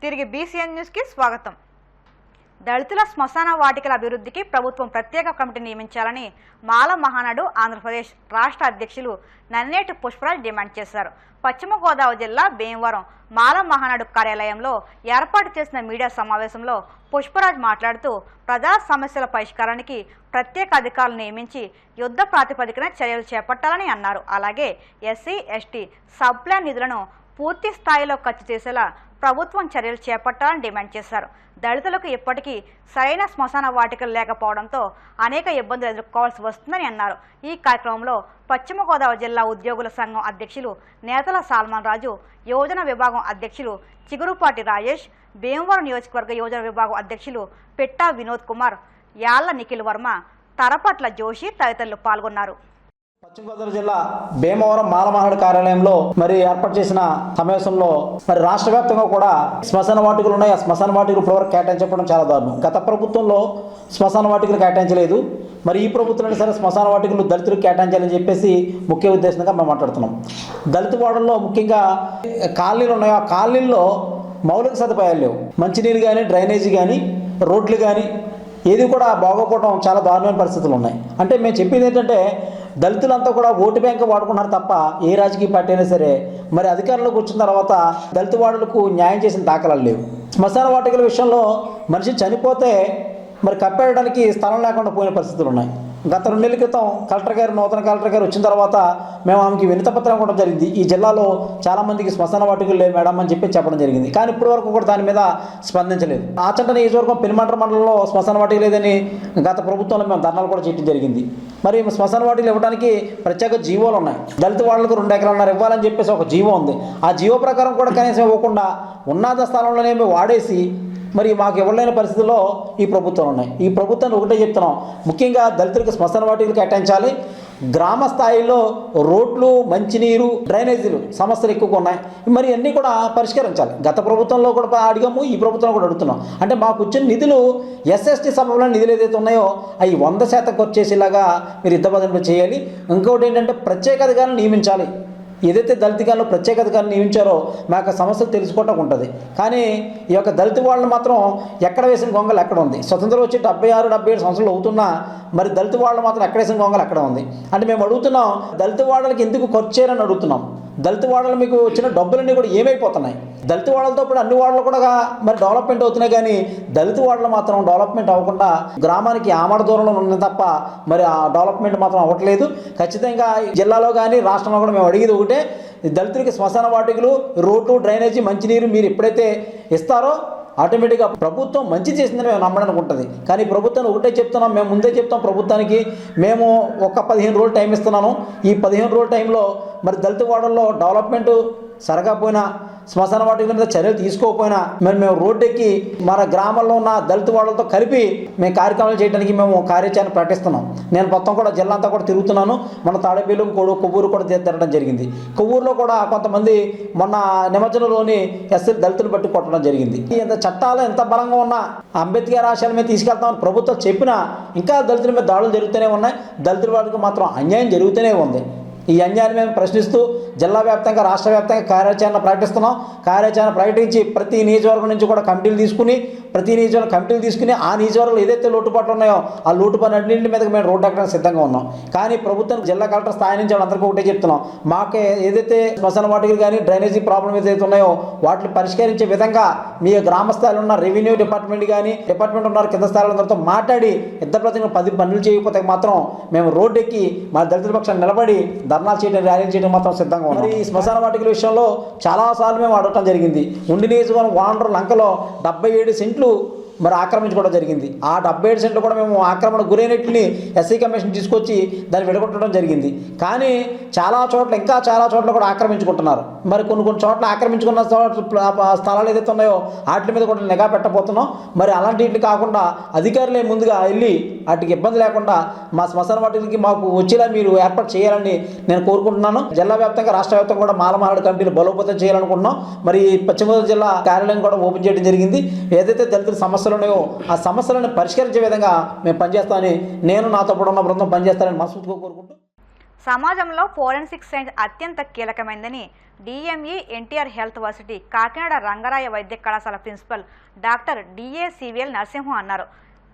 తిరిగి బీసీఎన్ న్యూస్కి స్వాగతం. దళితుల శ్మశాన వాటికల అభివృద్ధికి ప్రభుత్వం ప్రత్యేక కమిటీ నియమించాలని మాల మహానాడు ఆంధ్రప్రదేశ్ రాష్ట్ర అధ్యక్షులు నన్నేటి పుష్పరాజ్ డిమాండ్ చేశారు. పశ్చిమ గోదావరి జిల్లా భీమవరం మాల మహానాడు కార్యాలయంలో ఏర్పాటు చేసిన మీడియా సమావేశంలో పుష్పరాజ్ మాట్లాడుతూ ప్రజా సమస్యల పరిష్కారానికి ప్రత్యేక అధికారులు నియమించి యుద్ధ ప్రాతిపదికన చర్యలు చేపట్టాలని అన్నారు. అలాగే ఎస్సీ ఎస్టీ సబ్ ప్లాన్ నిధులను పూర్తి స్థాయిలో ఖర్చు చేసేలా ప్రభుత్వం చర్యలు చేపట్టాలని డిమాండ్ చేశారు. దళితులకు ఇప్పటికీ సరైన శ్మశాన వాటికలు లేకపోవడంతో అనేక ఇబ్బందులు ఎదుర్కోవాల్సి వస్తుందని అన్నారు. ఈ కార్యక్రమంలో పశ్చిమ గోదావరి జిల్లా ఉద్యోగుల సంఘం అధ్యక్షులు నేతల సాల్మన్ రాజు, యోజన విభాగం అధ్యక్షులు చిగురుపాటి రాజేష్, భీమవరం నియోజకవర్గ యోజన విభాగం అధ్యక్షులు పిట్టా వినోద్ కుమార్, యాళ్ల నిఖిల్ వర్మ, తరపట్ల జోషి తదితరులు పాల్గొన్నారు. పశ్చిమ గోదావరి జిల్లా భీమవరం మాల మహానాడు కార్యాలయంలో ఏర్పాటు చేసిన సమావేశంలో రాష్ట్ర వ్యాప్తంగా కూడా శ్మశాన వాటికలు ఉన్నాయి. ఆ శ్మశాన వాటికలు ఫ్లోర్ కేటాయించడం చాలా దారుణం. గత ప్రభుత్వంలో శ్మశాన వాటికలు కేటాయించలేదు. ఈ ప్రభుత్వంలో సరే శ్మశాన వాటికలు దళితులకు కేటాయించాలని చెప్పేసి ముఖ్య ఉద్దేశంగా మేము మాట్లాడుతున్నాం. దళిత వాడల్లో ముఖ్యంగా కాలనీలు ఉన్నాయి. ఆ కాలనీల్లో మౌలిక సదుపాయాలు లేవు. మంచినీళ్ళు కానీ, డ్రైనేజీ కానీ, రోడ్లు కానీ ఏది కూడా బాగోపోవడం చాలా దారుణమైన పరిస్థితులు ఉన్నాయి. అంటే మేము చెప్పింది ఏంటంటే దళితులంతా కూడా ఓటు బ్యాంక్ వాడుకున్నారు తప్ప ఏ రాజకీయ పార్టీ అయినా సరే అధికారంలోకి వచ్చిన తర్వాత దళిత వాడులకు న్యాయం చేసిన దాఖలాలు లేవు. శ్మశాన వాటికల విషయంలో మనిషి చనిపోతే కప్పేయడానికి స్థలం లేకుండా పోయిన పరిస్థితులు ఉన్నాయి. గత 2 నెలల క్రితం నూతన కలెక్టర్ గారు వచ్చిన తర్వాత మేము ఆమెకి వినతిపత్రం ఇవ్వడం జరిగింది. ఈ జిల్లాలో చాలామందికి శ్మశాన వాటికలు లేవు మేడం అని చెప్పడం జరిగింది. కానీ ఇప్పటి వరకు కూడా దాని మీద స్పందించలేదు. ఆచంట నియోజకవర్గం పెనుమంట్ర మండలంలో శ్మశాన వాటిక లేదని గత ప్రభుత్వంలో మేము ధర్నాలు కూడా చేయడం జరిగింది. శ్మశాన వాటికలు ఇవ్వడానికి ప్రత్యేక జీవోలు ఉన్నాయి. దళిత వాళ్ళకు 2 ఎకరాలన్నర ఇవ్వాలని చెప్పేసి ఒక జీవో ఉంది. ఆ జీవో ప్రకారం కూడా కనీసం ఇవ్వకుండా ఉన్నత స్థలంలోనే వాడేసి మాకు ఇవ్వలేని పరిస్థితుల్లో ఈ ప్రభుత్వాలు ఉన్నాయి. ఈ ప్రభుత్వాన్ని ఒకటే చెప్తున్నాం, ముఖ్యంగా దళితులకు శ్మశాన వాటికలు కేటాయించాలి. గ్రామ స్థాయిలో రోడ్లు, మంచినీరు, డ్రైనేజీలు సమస్యలు ఎక్కువగా ఉన్నాయి. అన్నీ కూడా పరిష్కరించాలి. గత ప్రభుత్వంలో కూడా అడిగాము, ఈ ప్రభుత్వంలో కూడా అడుగుతున్నాం. అంటే మాకు వచ్చిన నిధులు ఎస్ఎస్టీ సభలో నిధులు ఏదైతే ఉన్నాయో అవి 100% ఖర్చు చేసేలాగా మీరు యుద్ధ బదింపు చేయాలి. ఇంకొకటి ఏంటంటే ప్రత్యేక అధికారులు నియమించాలి. ఏదైతే దళితులను ప్రత్యేక అధికారులు నియమించారో మాకు సమస్యలు తెలుసుకోవటం ఉంటుంది. కానీ ఈ యొక్క దళిత వాళ్ళని మాత్రం ఎక్కడ వేసిన గొంగలు ఎక్కడ ఉంది. స్వతంత్రం వచ్చి 76-77 సంవత్సరాలు అవుతున్నా దళిత వాళ్ళు మాత్రం ఎక్కడ వేసిన గొంగలు ఎక్కడ ఉంది. అంటే మేము అడుగుతున్నాం, దళిత వాళ్ళకి ఎందుకు ఖర్చు చేయాలని అడుగుతున్నాం. దళిత వాడలు మీకు వచ్చిన డబ్బులన్నీ కూడా ఏమైపోతున్నాయి. దళిత వాడలతో పాటు అన్ని వాడలు కూడా డెవలప్మెంట్ అవుతున్నాయి. కానీ దళిత వాడలు మాత్రం డెవలప్మెంట్ అవ్వకుండా గ్రామానికి ఆమడ దూరంలో ఉన్నాయి తప్ప ఆ డెవలప్మెంట్ మాత్రం అవ్వట్లేదు. ఖచ్చితంగా జిల్లాలో కానీ రాష్ట్రంలో కూడా మేము అడిగేది ఒకటే, దళితులకి శ్మశాన వాటికలు, రోడ్లు, డ్రైనేజీ, మంచినీరు మీరు ఎప్పుడైతే ఇస్తారో ఆటోమేటిక్గా ప్రభుత్వం మంచి చేసిందని మేము నమ్మడానికి ఉంటుంది. కానీ ప్రభుత్వాన్ని ఒకటే చెప్తున్నాం, మేము ముందే చెప్తాం ప్రభుత్వానికి, మేము ఒక 15 రోజులు టైం ఇస్తున్నాను. ఈ 15 రోజుల టైంలో దళిత వాడల్లో డెవలప్మెంట్ సరగకపోయినా, శ్మశాన వాటికల మీద చర్యలు తీసుకోకపోయినా మేము రోడ్డెక్కి మన గ్రామంలో ఉన్న దళిత వాడలతో కలిపి మేము కార్యక్రమాలు చేయడానికి మేము కార్యాచరణ ప్రకటిస్తున్నాం. నేను మొత్తం కూడా జిల్లా అంతా కూడా తిరుగుతున్నాను. మన తాడేపల్లి, కొవ్వూరు కూడా తిరగడం జరిగింది. కొవ్వూరులో కూడా కొంతమంది మొన్న నిమజ్జనంలోని ఎస్సీ దళితులు బట్టి కొట్టడం జరిగింది. ఇంత చట్టాలు ఎంత బలంగా ఉన్నా అంబేద్కర్ ఆశయాల మీద తీసుకెళ్తామని ప్రభుత్వం చెప్పినా ఇంకా దళితుల మీద దాడులు జరుగుతూనే ఉన్నాయి. దళితుల వారికి మాత్రం అన్యాయం జరుగుతూనే ఉంది. ఈ అన్యాయాన్ని మేము ప్రశ్నిస్తూ జిల్లా వ్యాప్తంగా, రాష్ట్ర వ్యాప్తంగా కార్యాచరణ ప్రకటిస్తున్నాం. కార్యాచరణ ప్రకటించి ప్రతి నియోజకవర్గం నుంచి కూడా కమిటీలు తీసుకుని ఆ నియోజకవర్గంలో ఏదైతే లోటుపాట్లు ఉన్నాయో ఆ లోటుపాటు అన్నింటి మీద మేము రోడ్డు ఎక్కడానికి సిద్ధంగా ఉన్నాం. కానీ ప్రభుత్వం జిల్లా కలెక్టర్ స్థాయి నుంచి అందరికీ ఒకటే చెప్తున్నాం, మాకు ఏదైతే శ్మశాన వాటికలు కానీ డ్రైనేజీ ప్రాబ్లం ఏదైతే ఉన్నాయో వాటిని పరిష్కరించే విధంగా మీ గ్రామ స్థాయిలో ఉన్న రెవెన్యూ డిపార్ట్మెంట్ కానీ, డిపార్ట్మెంట్ ఉన్నారు కింద స్థాయిలో అందరితో మాట్లాడి ఇద్దరు ప్రతి 10 పనులు చేయకపోతే మాత్రం మేము రోడ్డెక్కి మా దళితుల పక్షాన్ని నిలబడి ధర్నాలు చేయడం, ర్యాలీలు చేయడం మాత్రం సిద్ధంగా ఉన్నాం. ఈ శ్మశాన వాటికల విషయంలో చాలాసార్లు మేము అడగటం జరిగింది. ఉండి నియోజకవర్గం వాండ్రు లంకలో 77 సెంట్లు ఆక్రమించుకోవడం జరిగింది. ఆ 77 సెంట్లు కూడా మేము ఆక్రమణ గురైనట్లని ఎస్సీ కమిషన్ తీసుకొచ్చి దాన్ని విడగొట్టడం జరిగింది. కానీ ఇంకా చాలా చోట్ల కూడా ఆక్రమించుకుంటున్నారు. కొన్ని చోట్ల ఆక్రమించుకున్న స్థలాలు ఏదైతే ఉన్నాయో వాటి మీద కూడా నిఘా పెట్టబోతున్నాం. అలాంటి వీటికి కాకుండా అధికారులే ముందుగా వెళ్ళి వాటికి ఇబ్బంది లేకుండా మా శ్మశాన వాటికి మాకు వచ్చేలా మీరు ఏర్పాటు చేయాలని నేను కోరుకుంటున్నాను. జిల్లా వ్యాప్తంగా, రాష్ట్ర వ్యాప్తంగా కూడా మాల మహానాడు కమిటీలు బలోపేతం చేయాలనుకుంటున్నాం. పశ్చిమ గోదావరి జిల్లా కార్యాలయం కూడా ఓపెన్ చేయడం జరిగింది. ఏదైతే దళితుల సమస్యలు ఉన్నాయో ఆ సమస్యలను పరిష్కరించే విధంగా మేము పనిచేస్తామని, నేను నాతో పాటు ఉన్న బృందం పనిచేస్తానని మనస్ఫూర్తిగా కోరుకుంటూ, సమాజంలో ఫోరెన్సిక్ సైన్స్ అత్యంత కీలకమైనదని DME NTR health varsity Kakinada Rangaraya వైద్య కళాశాల ప్రిన్సిపల్ డాక్టర్ డిఏసివిఎల్ నరసింహం అన్నారు.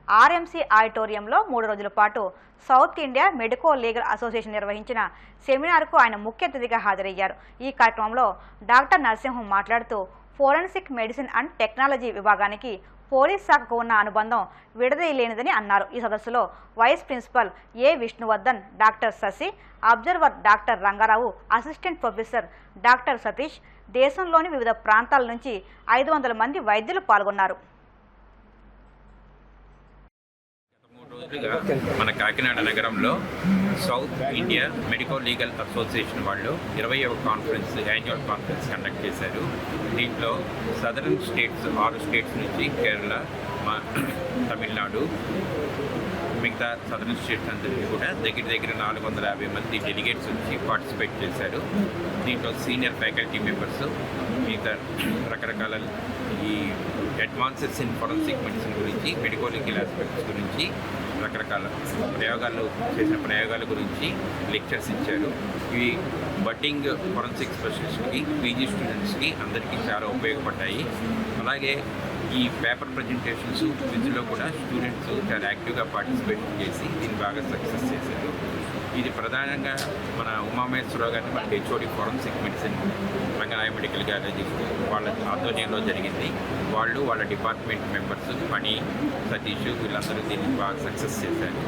ఆర్ఎంసీ ఆడిటోరియంలో 3 రోజుల పాటు south India medico legal association నిర్వహించిన సెమినార్కు ఆయన ముఖ్య అతిథిగా హాజరయ్యారు. ఈ కార్యక్రమంలో డాక్టర్ నరసింహం మాట్లాడుతూ ఫోరెన్సిక్ మెడిసిన్ అండ్ టెక్నాలజీ విభాగానికి పోలీస్ శాఖకు ఉన్న అనుబంధం విడదీయలేనిదని అన్నారు. ఈ సదస్సులో vice principal A Vishnuvardhan, doctor Sasi, observer doctor Rangarao, assistant professor doctor Satish, దేశంలోని వివిధ ప్రాంతాల నుంచి 500 మంది వైద్యులు పాల్గొన్నారు. మన కాకినాడ నగరంలో south India medico legal association వాళ్ళు 20వ కాన్ఫరెన్స్ యాన్యువల్ కాన్ఫరెన్స్ కండక్ట్ చేశారు. దీంట్లో సదరన్ స్టేట్స్ 6 స్టేట్స్ నుంచి కేరళ, తమిళనాడు, మిగతా సదరన్ స్టేట్స్ అందరికీ కూడా దగ్గర 450 మంది డెలిగేట్స్ వచ్చి పార్టిసిపేట్ చేశారు. దీంట్లో సీనియర్ ఫ్యాకల్టీ మెంబర్స్, మిగతా రకరకాల ఈ అడ్వాన్సెస్ ఇన్ ఫోరెన్సిక్ మెడిసిన్ గురించి, మెడికో లీగల్ ఆస్పెక్ట్స్ గురించి, రకరకాల చేసిన ప్రయోగాల గురించి లెక్చర్స్ ఇచ్చారు. ఇవి బడ్డింగ్ ఫోరెన్సిక్ స్పెషలిస్ట్కి, పీజీ స్టూడెంట్స్కి అందరికీ చాలా ఉపయోగపడ్డాయి. అలాగే ఈ పేపర్ ప్రజెంటేషన్స్ విధిలో కూడా స్టూడెంట్స్ చాలా యాక్టివ్గా పార్టిసిపేట్ చేసి దీన్ని బాగా సక్సెస్ చేశారు. ఇది ప్రధానంగా మన ఉమామేశ్వరరావు గారిని మన HOD forensic medicine Rangaraya medical college వాళ్ళ ఆధ్వర్యంలో జరిగింది. వాళ్ళ డిపార్ట్మెంట్ మెంబర్స్ పని, సతీష్ వీళ్ళందరూ దీన్ని బాగా సక్సెస్ చేశారు.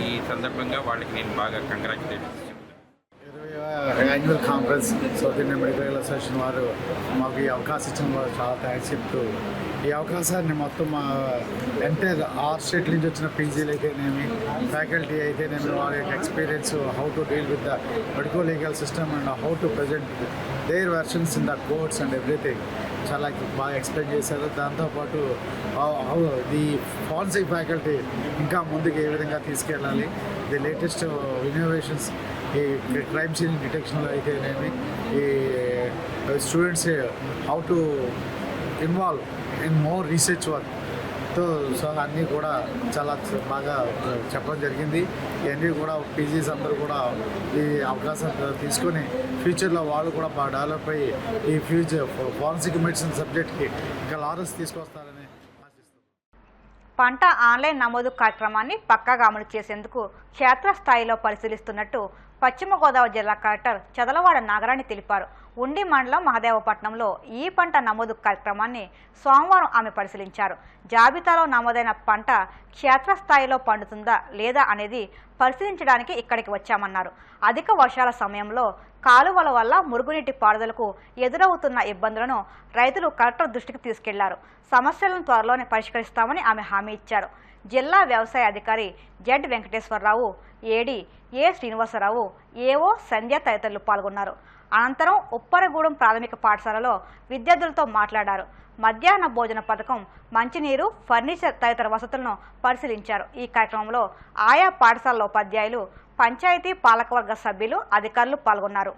ఈ సందర్భంగా వాళ్ళకి నేను బాగా కంగ్రాచులేషన్స్ చెప్తాను. Annual conference south Indian medical association వారు మాకు ఈ అవకాశం ఇచ్చిన వారు చాలా థ్యాంక్స్ చెప్తూ, ఈ అవకాశాన్ని మొత్తం ఎంటైర్ 6 స్టేట్ల నుంచి వచ్చిన పీజీలు అయితేనేమి, ఫ్యాకల్టీ అయితేనేమి, వారి యొక్క experience how to deal with the medico legal system and how to present their versions in the courts and everything చాలా బాగా ఎక్స్ప్లెయిన్ చేశారు. దాంతోపాటు ది ఫోరెన్సిక్ ఫ్యాకల్టీ ఇంకా ముందుకు ఏ విధంగా తీసుకెళ్ళాలి, ది లేటెస్ట్ ఇన్నోవేషన్స్ ఈ క్రైమ్ సీన్ డిటెక్షన్లో అయితేనేమి, ఈ students how to involve in more research వర్క్తో సహా అన్నీ కూడా చాలా బాగా చెప్పడం జరిగింది. ఇవన్నీ కూడా పీజీస్ అందరూ కూడా ఈ అవకాశం తీసుకొని ఫ్యూచర్లో వాళ్ళు కూడా బాగా డెవలప్ అయ్యి ఈ ఫ్యూచర్ ఫోరెన్సిక్ మెడిసిన్ సబ్జెక్ట్కి ఇంకా లారెన్స్ తీసుకొస్తారని ఆశిస్తున్నాను. పంట ఆన్లైన్ నమోదు కార్యక్రమాన్ని పక్కాగా అమలు చేసేందుకు క్షేత్రస్థాయిలో పరిశీలిస్తున్నట్టు పశ్చిమ గోదావరి జిల్లా కలెక్టర్ చదలవాడ నాగరాణి తెలిపారు. ఉండి మండలం మహదేవపట్నంలో ఈ పంట నమోదు కార్యక్రమాన్ని సోమవారం ఆమె పరిశీలించారు. జాబితాలో నమోదైన పంట క్షేత్రస్థాయిలో పండుతుందా లేదా అనేది పరిశీలించడానికి ఇక్కడికి వచ్చామన్నారు. అధిక వర్షాల సమయంలో కాలువల వల్ల మురుగునీటి పారుదలకు ఎదురవుతున్న ఇబ్బందులను రైతులు కలెక్టర్ దృష్టికి తీసుకెళ్లారు. సమస్యలను త్వరలోనే పరిష్కరిస్తామని ఆమె హామీ ఇచ్చారు. జిల్లా వ్యవసాయ అధికారి జెడ్ వెంకటేశ్వరరావు, ఏడీ ఏ శ్రీనివాసరావు, ఏఓ సంధ్య తదితరులు పాల్గొన్నారు. అనంతరం ఉప్పరగూడెం ప్రాథమిక పాఠశాలలో విద్యార్థులతో మాట్లాడారు. మధ్యాహ్న భోజన పథకం, మంచినీరు, ఫర్నిచర్ తదితర వసతులను పరిశీలించారు. ఈ కార్యక్రమంలో ఆయా పాఠశాలల ఉపాధ్యాయులు, పంచాయతీ పాలకవర్గ సభ్యులు, అధికారులు పాల్గొన్నారు.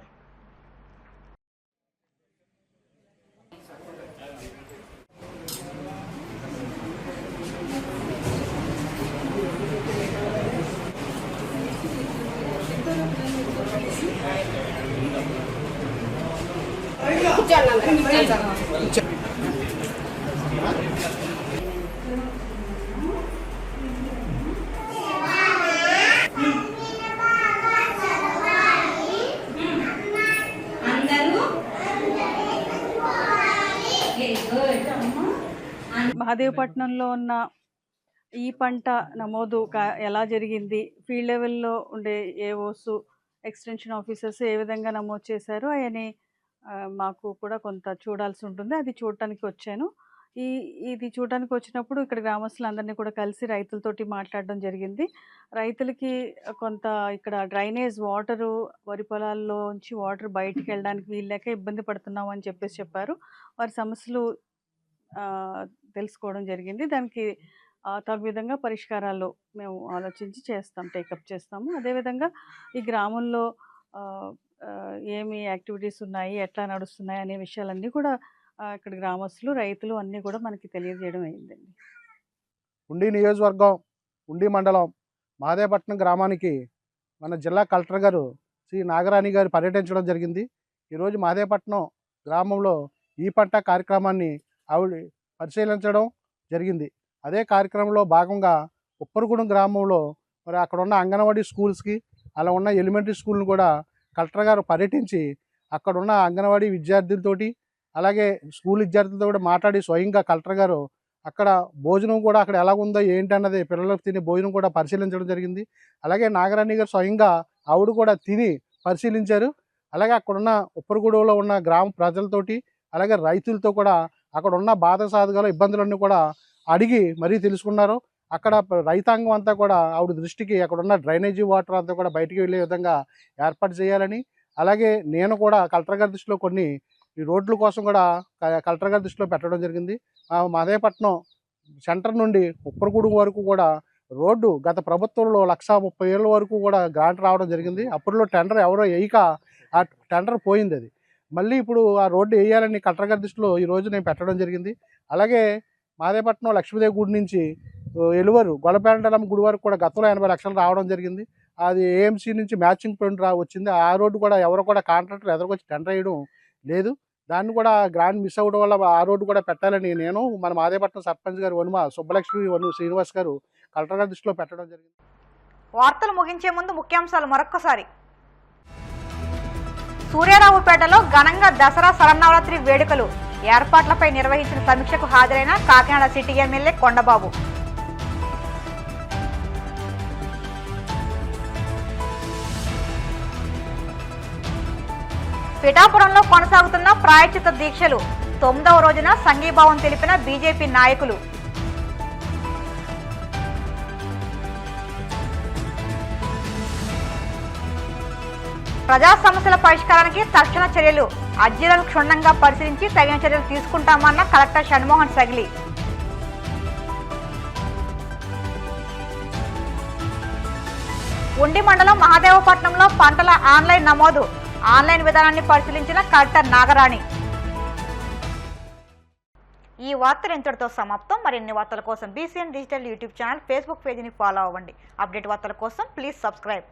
మహదేవపట్నంలో ఉన్న ఈ పంట నమోదు ఎలా జరిగింది, ఫీల్డ్ లెవెల్లో ఉండే ఏఓస్, ఎక్స్టెన్షన్ ఆఫీసర్స్ ఏ విధంగా నమోదు చేశారు అవన్నీ మాకు కూడా కొంత చూడాల్సి ఉంటుంది. అది చూడటానికి వచ్చాను. ఇది చూడటానికి వచ్చినప్పుడు ఇక్కడ గ్రామస్తులందరినీ కూడా కలిసి రైతులతోటి మాట్లాడడం జరిగింది. రైతులకి కొంత ఇక్కడ డ్రైనేజ్ వాటరు, వరి పొలాల్లోంచి వాటర్ బయటికి వెళ్ళడానికి వీల్లేక ఇబ్బంది పడుతున్నాం అని చెప్పారు. వారి సమస్యలు తెలుసుకోవడం జరిగింది. దానికి తగు విధంగా పరిష్కారాలు మేము ఆలోచించి టేకప్ చేస్తాము. అదేవిధంగా ఈ గ్రామంలో ఏమి యాక్టివిటీస్ ఉన్నాయి, ఎట్లా నడుస్తున్నాయి అనే విషయాలన్నీ కూడా ఇక్కడ గ్రామస్తులు, రైతులు అన్నీ కూడా మనకి తెలియజేయడం అయిందండి. ఉండి నియోజకవర్గం, ఉండి మండలం మహదేవపట్నం గ్రామానికి మన జిల్లా కలెక్టర్ గారు శ్రీ నాగరాణి గారు పర్యటించడం జరిగింది. ఈరోజు మహదేవపట్నం గ్రామంలో ఈ పంట కార్యక్రమాన్ని ఆవిడ పరిశీలించడం జరిగింది. అదే కార్యక్రమంలో భాగంగా ఉప్పరగూడెం గ్రామంలో మరి అక్కడ ఉన్న అంగన్వాడీ స్కూల్స్కి, అలా ఉన్న ఎలిమెంటరీ స్కూల్ని కూడా కలెక్టర్ గారు పర్యటించి అక్కడ ఉన్న అంగన్వాడీ విద్యార్థులతోటి అలాగే స్కూల్ విద్యార్థులతో కూడా మాట్లాడి స్వయంగా కలెక్టర్ గారు అక్కడ భోజనం కూడా అక్కడ ఎలా ఉందో ఏంటి అన్నది పిల్లలకు తినే భోజనం కూడా పరిశీలించడం జరిగింది. అలాగే నాగరాణి గారు స్వయంగా ఆవిడ కూడా తిని పరిశీలించారు. అలాగే అక్కడున్న ఉప్పరగూడెంలో ఉన్న గ్రామ ప్రజలతోటి అలాగే రైతులతో కూడా అక్కడ ఉన్న బాధ సాధకాలు ఇబ్బందులన్నీ కూడా అడిగి మరీ తెలుసుకున్నారు. అక్కడ రైతాంగం అంతా కూడా ఆవిడ దృష్టికి అక్కడ ఉన్న డ్రైనేజీ వాటర్ అంతా కూడా బయటికి వెళ్ళే విధంగా ఏర్పాటు చేయాలని, అలాగే నేను కూడా కలెక్టర్ గారి దృష్టిలో కొన్ని ఈ రోడ్ల కోసం కూడా కలెక్టర్ గారి దృష్టిలో పెట్టడం జరిగింది. మహదేవపట్నం సెంటర్ నుండి ఉప్పరగూడెం వరకు కూడా రోడ్డు గత ప్రభుత్వంలో 1,30,000 వరకు కూడా గ్రాంట్ రావడం జరిగింది. అప్పట్లో టెండర్ ఎవరో వేయక ఆ టెండర్ పోయింది. అది మళ్ళీ ఇప్పుడు ఆ రోడ్డు వేయాలని కలెక్టర్ గారి దృష్టిలో ఈరోజు నేను పెట్టడం జరిగింది. అలాగే మహదేవపట్నం లక్ష్మీదేవి గుడి నుంచి ఎలువరు గొల్లపేంటలమ్మ గుడి వరకు కూడా గతంలో 80 లక్షలు రావడం జరిగింది. అది ఏఎంసీ నుంచి మ్యాచింగ్ పాయింట్ వచ్చింది. ఆ రోడ్డు కూడా ఎవరు కూడా కాంట్రాక్టర్ ఎదురుకొచ్చి టెండర్ వేయడం లేదు. దాన్ని కూడా గ్రాంట్ మిస్ అవ్వడం వల్ల ఆ రోడ్డు కూడా పెట్టాలని నేను మన మహదేవపట్నం సర్పంచ్ గారు వనుమ సుబ్బలక్ష్మి శ్రీనివాస్ గారు కలెక్టర్ గారి దృష్టిలో పెట్టడం జరిగింది. వార్తలు ముగించే ముందు ముఖ్యాంశాలు మరొక్కసారి. సూర్యారావుపేటలో ఘనంగా దసరా శరన్నవరాత్రి వేడుకలు ఏర్పాట్లపై నిర్వహించిన సమీక్షకు హాజరైన కాకినాడ సిటీ ఎమ్మెల్యే కొండబాబు. పిఠాపురంలో కొనసాగుతున్న ప్రాయశ్చిత్త దీక్షలు 9వ రోజున సంఘీభావం తెలిపిన బీజేపీ నాయకులు. ప్రజా సమస్యల పరిష్కారానికి తక్షణ చర్యలు, అర్జీలను క్షుణ్ణంగా పరిశీలించి తగిన చర్యలు తీసుకుంటామన్న కలెక్టర్ షణ్మోహన్ సగిలి. ఉండి మండలం మహదేవపట్నంలో పంటల ఆన్లైన్ నమోదు, ఆన్లైన్ విధానాన్ని పరిశీలించిన కలెక్టర్ నాగరాణి. ఈ వార్తలు ఇంతటితో సమాప్తం. మరిన్ని వార్తల కోసం BCN digital YouTube channel, Facebook పేజీని ఫాలో అవ్వండి. అప్డేట్ వార్తల కోసం ప్లీజ్ సబ్స్క్రైబ్.